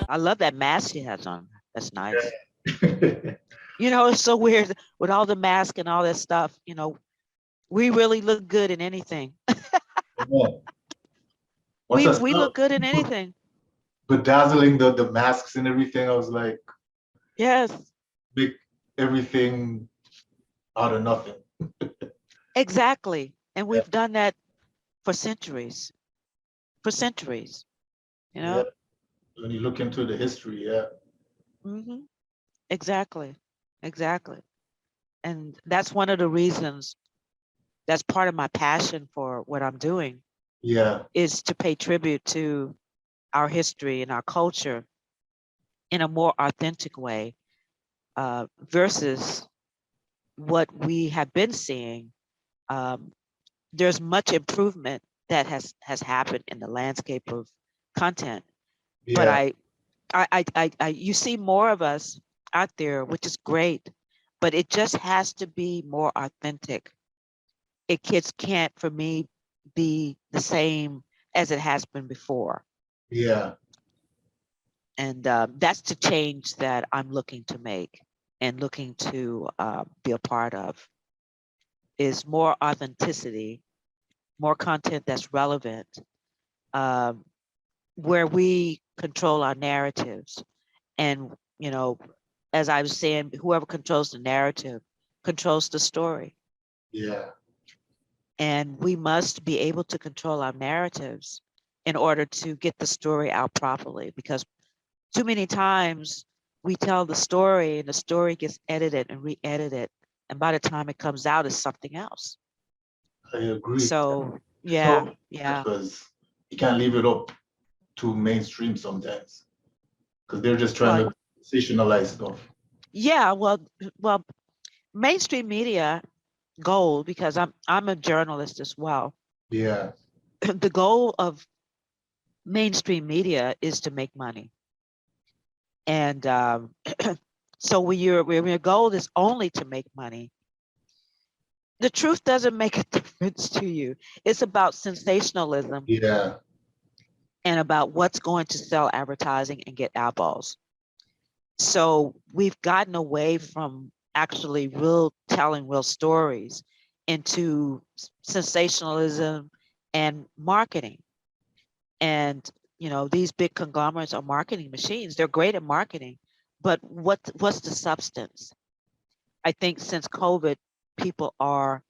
I love that mask he has on. That's nice. Yeah. You know, it's so weird with all the mask and all that stuff. You know, we really look good in anything. Yeah. Once I We saw look good in people anything. bedazzling the masks and everything, I was like, Yes, make everything out of nothing. exactly. And Yeah, we've done that for centuries. For centuries. You yeah. know. When you look into the history, yeah, Hmm. Exactly. Exactly. And that's one of the reasons. That's part of my passion for what I'm doing yeah, is to pay tribute to our history and our culture in a more authentic way versus what we have been seeing. Um, there's much improvement that has happened in the landscape of content, but yeah, you see more of us out there, which is great, but it just has to be more authentic. It kids can't, for me, be the same as it has been before. yeah. And that's the change that I'm looking to make and looking to be a part of is more authenticity, more content that's relevant, um, where we control our narratives. And, you know, as I was saying, whoever controls the narrative controls the story. Yeah, And we must be able to control our narratives in order to get the story out properly because too many times we tell the story and the story gets edited and re-edited. And by the time it comes out, it's something else. I agree. So It's yeah, so yeah. because you can't leave it up to mainstream sometimes because they're just trying Well, to sensationalize stuff. yeah, well, mainstream media goal, because I'm a journalist as well. Yeah, The goal of mainstream media is to make money. And so when your goal is only to make money, the truth doesn't make a difference to you. It's about sensationalism yeah, and about what's going to sell advertising and get eyeballs. So we've gotten away from actually real telling real stories into sensationalism and marketing. And you know, these big conglomerates are marketing machines. They're great at marketing, but what's the substance? I think since COVID, people are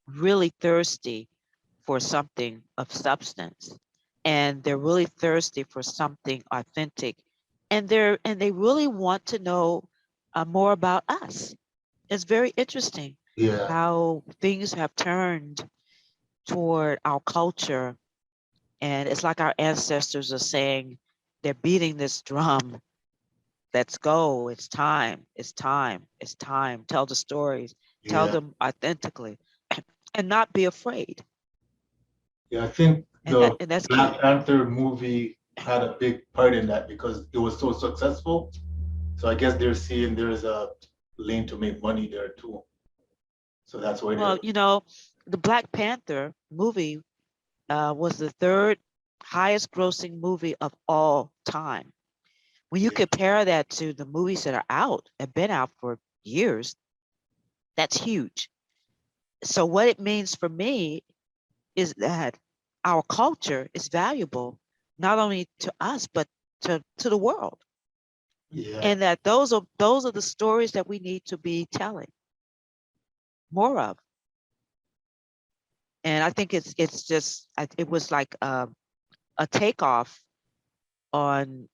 really thirsty for something of substance, and they're really thirsty for something authentic, and they really want to know more about us. It's very interesting yeah. how things have turned toward our culture, and it's like our ancestors are saying they're beating this drum. Let's go. It's time. It's time. It's time. Tell the stories. Tell Yeah, them authentically, and not be afraid. yeah. I think the And that's Black key. Panther movie had a big part in that because it was so successful. So I guess they're seeing there's a lane to make money there too. So that's why they're Well, you know, the Black Panther movie was the third highest grossing movie of all time. When you yeah, compare that to the movies that are out, have been out for years, that's huge. So what it means for me is that our culture is valuable, not only to us, but to the world. yeah. And that those are the stories that we need to be telling more of. And I think it's just it was like a takeoff on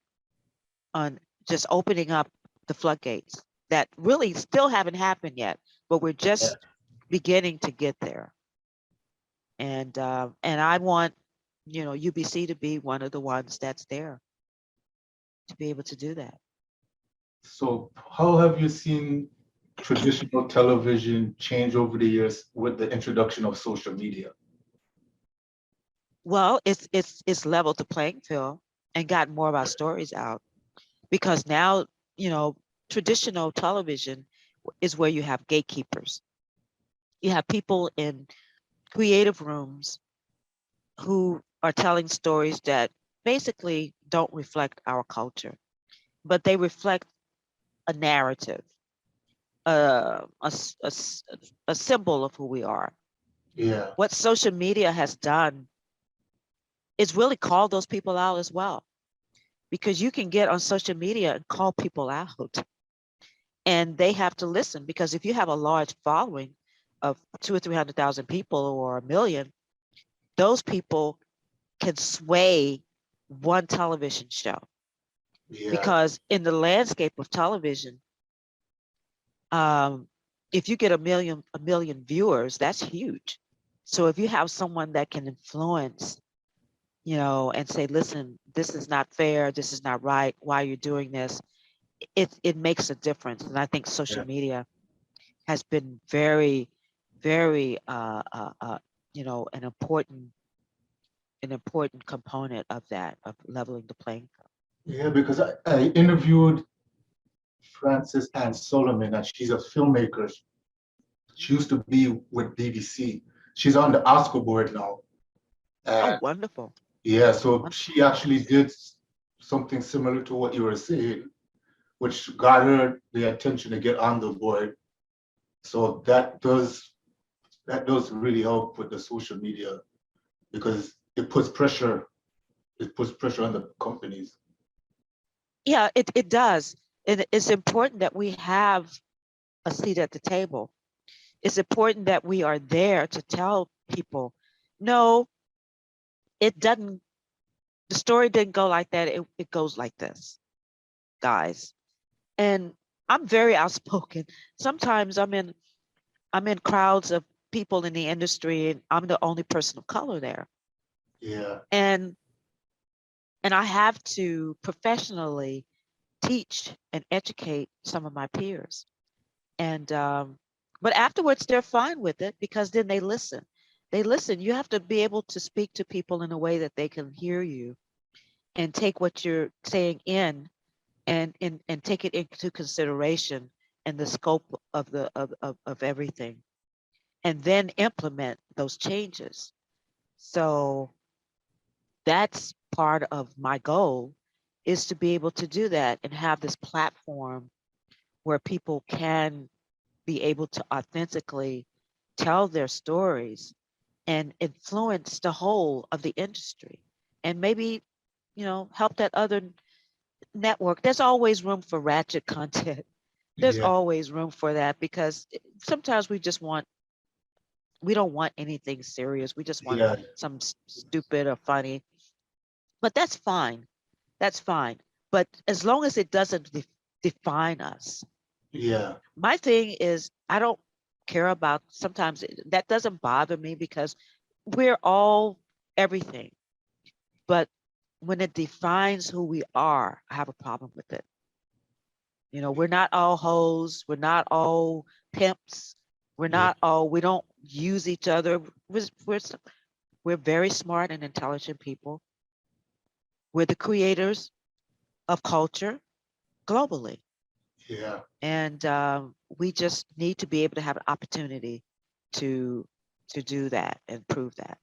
on just opening up the floodgates that really still haven't happened yet, but we're Yeah. just beginning to get there. And I want UBC to be one of the ones that's there to be able to do that. So how have you seen traditional television change over the years with the introduction of social media? Well, it's leveled the playing field and got more of our stories out because now you know traditional television is where you have gatekeepers. You have people in creative rooms who are telling stories that basically don't reflect our culture, but they reflect a narrative, a symbol of who we are. Yeah. What social media has done is really call those people out as well, because you can get on social media and call people out, and they have to listen, because if you have a large following of 200,000 or 300,000 people or a million, those people can sway one television show. Yeah. Because in the landscape of television, if you get a million viewers, that's huge. So if you have someone that can influence, and say, listen, this is not fair, this is not right, why you're doing this, it makes a difference. And I think social Yeah. media has been very, very, an important component of that, of leveling the playing field. Yeah, because I interviewed Frances Ann Solomon, and she's a filmmaker. She used to be with BBC. She's on the Oscar board now. Oh, And wonderful. yeah, so Wonderful. she actually did something similar to what you were saying, which garnered the attention to get on the board. So that does really help with the social media, because it puts pressure. It puts pressure on the companies. Yeah, it does. And it's important that we have a seat at the table. It's important that we are there to tell people, no, it doesn't, the story didn't go like that. It goes like this, guys. And I'm very outspoken. Sometimes I'm in crowds of people in the industry, and I'm the only person of color there. Yeah, And I have to professionally teach and educate some of my peers. And but afterwards they're fine with it, because then they listen. They listen. You have to be able to speak to people in a way that they can hear you and take what you're saying in, and take it into consideration and the scope of of everything, and then implement those changes. So that's part of my goal, is to be able to do that and have this platform where people can be able to authentically tell their stories and influence the whole of the industry, and maybe help that other network. There's always room for ratchet content. There's yeah, always room for that, because sometimes we don't want anything serious. We just want yeah, some stupid or funny, but that's fine. That's fine. But as long as it doesn't define us. yeah, My thing is, I don't care about, sometimes that doesn't bother me, because we're all everything. But when it defines who we are, I have a problem with it. We're not all hoes. We're not all pimps. yeah, We don't use each other. We're, we're very smart and intelligent people. We're the creators of culture globally. yeah. And we just need to be able to have an opportunity to do that and prove that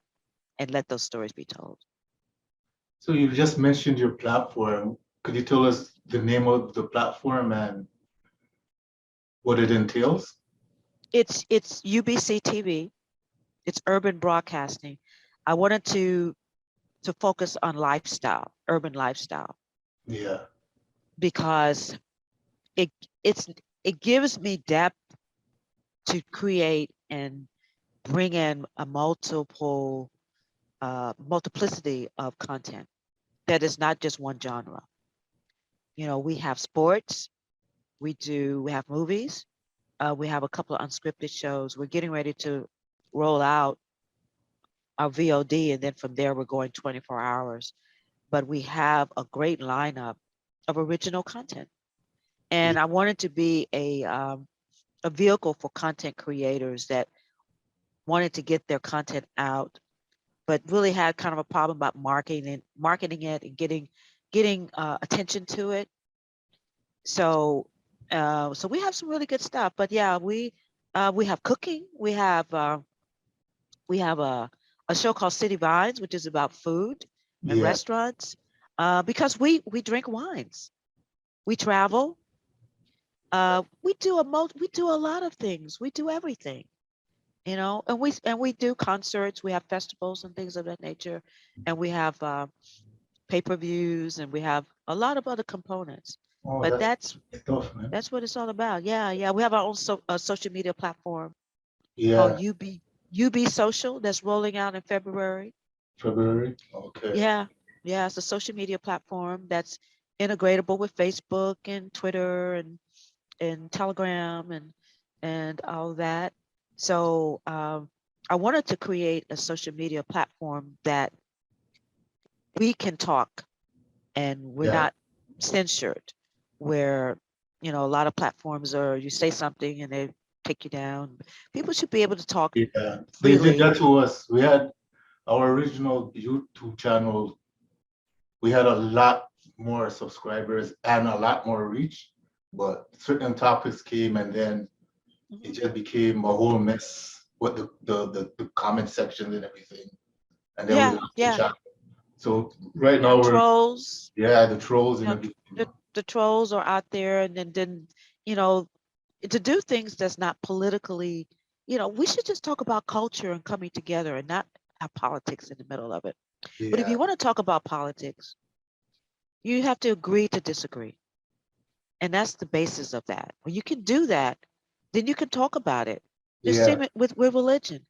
and let those stories be told. So you just mentioned your platform. Could you tell us the name of the platform and what it entails? It's UBCTV. It's urban broadcasting. I wanted to focus on lifestyle, urban lifestyle, Yeah, because it it's it gives me depth to create and bring in a multiplicity of content that is not just one genre. We have sports, we have movies, we have a couple of unscripted shows. We're getting ready to roll out our VOD, and then from there we're going 24 hours. But we have a great lineup of original content, yeah, and I wanted to be a vehicle for content creators that wanted to get their content out, but really had kind of a problem about marketing it and getting attention to it. So so we have some really good stuff. But yeah, we have cooking. We have a show called City Vines, which is about food and yeah, restaurants. because we drink wines, we travel, we do a lot of things. We do everything, and we do concerts. We have festivals and things of that nature, and we have pay-per-views, and we have a lot of other components. Oh, But that's tough, man. that's what it's all about. Yeah, yeah. We have our own social media platform called Yeah, UB Social that's rolling out in February. February. Okay. Yeah, yeah. It's a social media platform that's integratable with Facebook and Twitter and Telegram and all that. So I wanted to create a social media platform that we can talk and we're Yeah, not censored, where a lot of platforms are, you say something and they take you down. People should be able to talk yeah. They did freely. that to us. We had our original YouTube channel. We had a lot more subscribers and a lot more reach, but certain topics came and then it Mhm. just became a whole mess with the comment sections and everything. And then we Yeah, lost the yeah, channel. So right yeah. now we're, Trolls, yeah, the trolls you and know, everything. the trolls are out there, and then you know, to do things that's not politically, we should just talk about culture and coming together and not have politics in the middle of it. But if Yeah, you want to talk about politics, you have to agree to disagree. And that's the basis of that. When you can do that, then you can talk about it. The yeah, same with religion.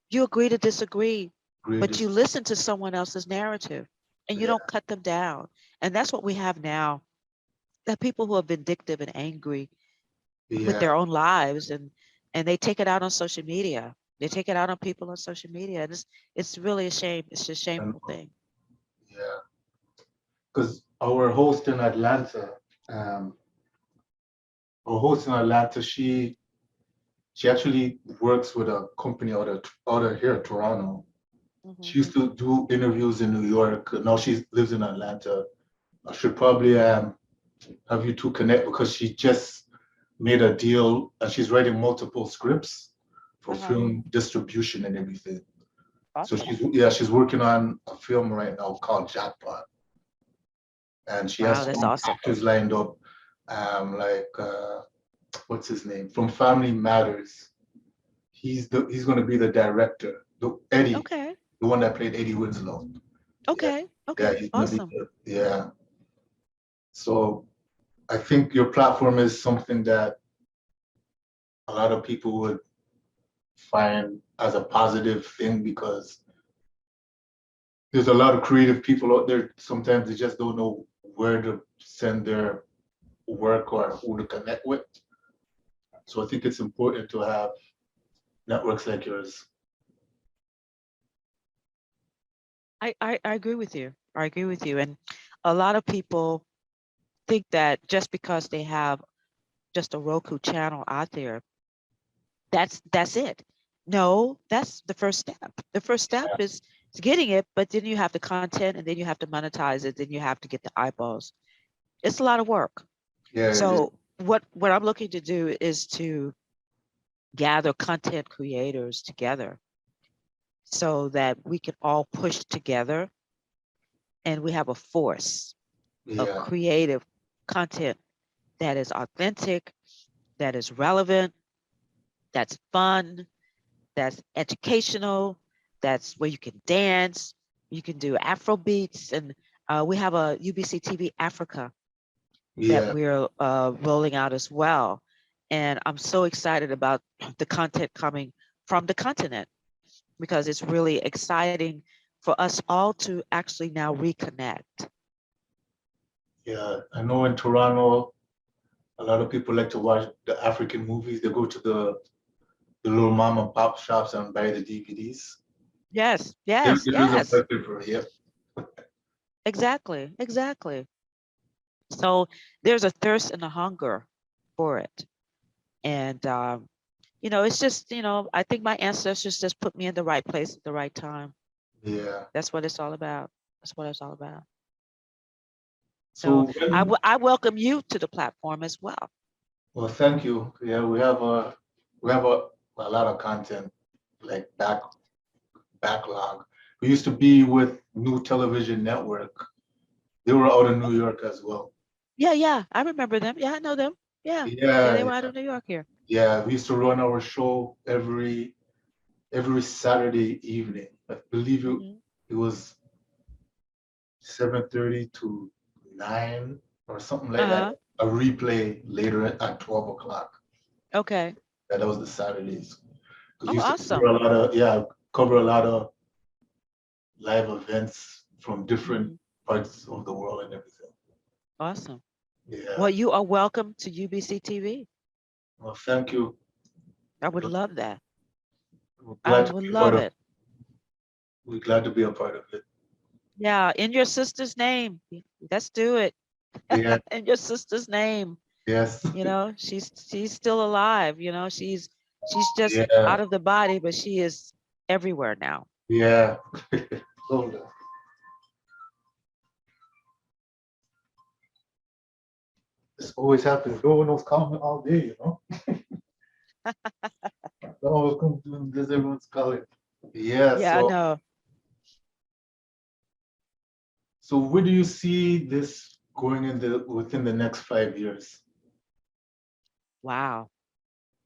You agree to disagree, but greatest. you listen to someone else's narrative and you Yeah, don't cut them down. And that's what we have now. That people who are vindictive and angry with yeah. their own lives, and they take it out on social media. They take it out on people on social media. And it's really a shame. It's a And shameful thing. yeah, because um, our host in Atlanta, she actually works with a company out of here, Toronto. She Hmm. used to do interviews in New York. Now she lives in Atlanta. I should probably have you two connect because she just made a deal and she's writing multiple scripts for Uh-huh. film distribution and everything. So Awesome. she's working on a film right now called Jackpot, and she has Wow, that's some awesome. actors lined up, like what's his name from Family Matters. He's going to be the director, the Eddie, Okay. the one that played Eddie Winslow. Yeah, Okay. yeah, Okay. he's going to be Awesome. yeah. So I think your platform is something that a lot of people would find as a positive thing because there's a lot of creative people out there. Sometimes they just don't know where to send their work or who to connect with. So I think it's important to have networks like yours. I agree with you. I agree with you. And a lot of people think that just because they have just a Roku channel out there, that's it. No, that's the first step. The first step is getting it, but then you have the content and then you have to monetize it, then you have to get the eyeballs. It's a lot of work. Yeah, it is. So what I'm looking to do is to gather content creators together so that we can all push together and we have a force of Yeah, creative content that is authentic, that is relevant, that's fun, that's educational, that's where you can dance, you can do Afro beats, and we have a UBC TV Africa that yeah, we're rolling out as well. And I'm so excited about the content coming from the continent because it's really exciting for us all to actually now reconnect. yeah. I know in Toronto, a lot of people like to watch the African movies. They go to the little mom and pop shops and buy the DVDs. Yes, It, yes, it is a yes, market for it. Yep. exactly, exactly. So there's a thirst and a hunger for it. And, it's just, I think my ancestors just put me in the right place at the right time. Yeah. That's what it's all about. That's what it's all about. So So when, I welcome you to the platform as well. well, thank you. Yeah, we have a lot of content like backlog. We used to be with New Television Network. They were out of New York as well. Yeah. I remember them. Yeah, I know them. Yeah, they were out of New York here. Yeah, we used to run our show every Saturday evening. I believe it was 7:30 to 9 or something like that. A replay later at 12 o'clock. Okay. Yeah, that was the Saturdays. Oh, We used to awesome. cover a lot of live events from different parts of the world and everything. Awesome. Yeah. Well, you are welcome to UBC TV. Well, thank you. I would love that. We're glad to be a part of it. Yeah, in your sister's name. Let's do it. Yeah. In your sister's name. Yes. You know, she's still alive. You know, she's just out of the body, but she is everywhere now. Yeah. Hold on. This always happens. No one knows calling all day, you know. Oh, come to this, everyone's calling. Yeah. Yeah, I know. So where do you see this going within the next 5 years? Wow.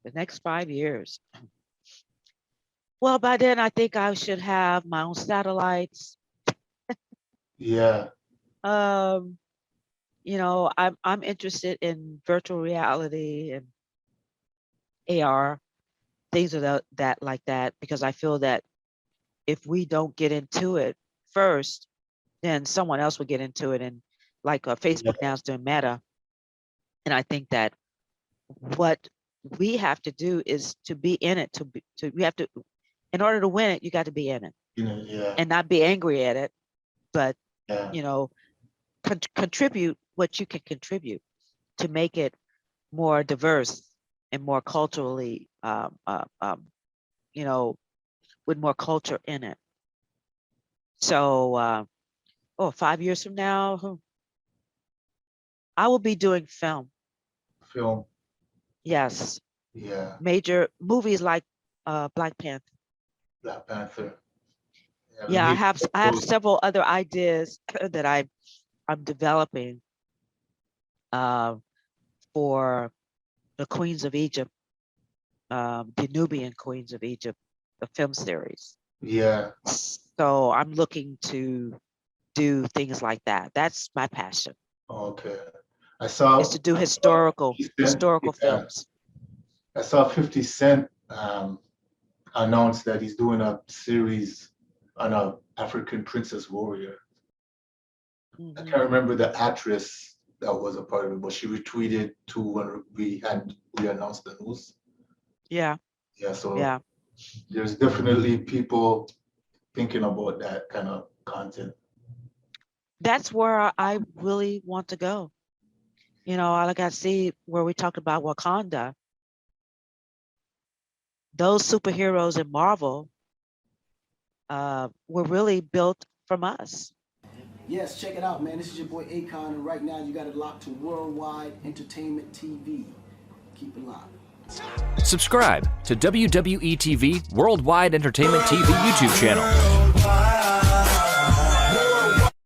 The next 5 years. Well, by then I think I should have my own satellites. Yeah. You know, I'm interested in virtual reality and AR, things of that like that, because I feel that if we don't get into it first, then someone else will get into it. And like Facebook now is doing Meta. And I think that what we have to do is to be in it, we have to, in order to win it, you got to be in it. And not be angry at it, but you know, contribute what you can contribute to make it more diverse and more culturally, you know, with more culture in it. So, 5 years from now, I will be doing film. Film. Yes. Yeah. Major movies like Black Panther. Black Panther. Yeah, I have several other ideas that I'm developing for the Queens of Egypt, the Nubian Queens of Egypt, the film series. Yeah. So I'm looking to do things like that. That's my passion. Okay. I saw is to do historical films. I saw 50 Cent announce that he's doing a series on a African princess warrior. I can't remember the actress that was a part of it, but she retweeted to when we announced the news. Yeah. Yeah. So there's definitely people thinking about that kind of content. That's where I really want to go. You know, like I see where we talked about Wakanda. Those superheroes in Marvel were really built from us. Yes, check it out, man. This is your boy Akon, and right now you got it locked to Worldwide Entertainment TV. Keep it locked. Subscribe to WWE TV Worldwide Entertainment TV YouTube channel.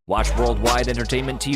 Watch Worldwide Entertainment TV